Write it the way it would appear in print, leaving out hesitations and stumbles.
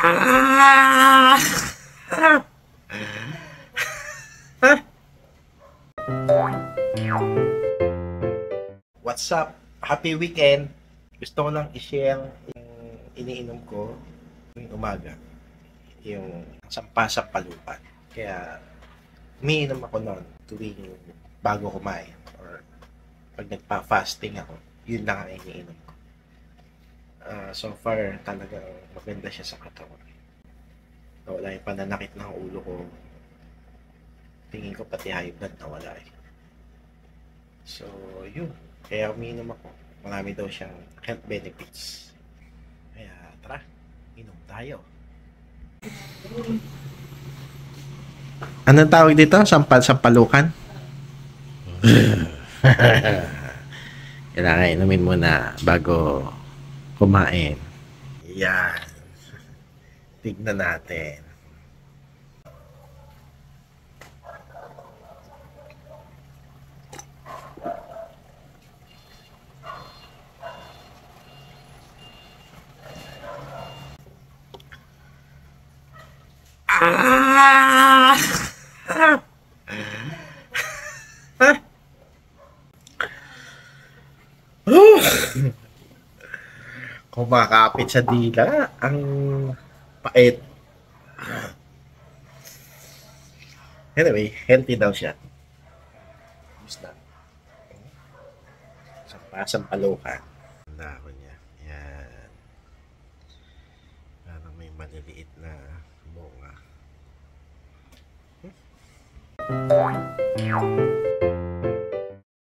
Ah! What's up? Happy weekend! Gusto ko lang i-share yung iniinom ko yung umaga. Yung sampasap-palupan. Kaya umiinom ako noon tuwing bago kumain or pag nagpa-fasting ako. Yun lang ang iniinom ko. So far, talagang maganda siya sa katawan. Wala yung pananakit ng ulo ko. Tingin ko pati high blood nawala eh. So, yun. Kaya umiinom ako. Marami daw siyang health benefits. Kaya tara, inom tayo. Anong tawag dito? Sampal-sampalukan? Kailangan inumin muna bago kumain. Yan. Tignan natin. Ah! Kumakapit sa dila. Ang pait. Anyway, healthy daw siya. Gusto na. Sampalukan. Tanda ko niya. Yan. Parang may maliliit na bunga.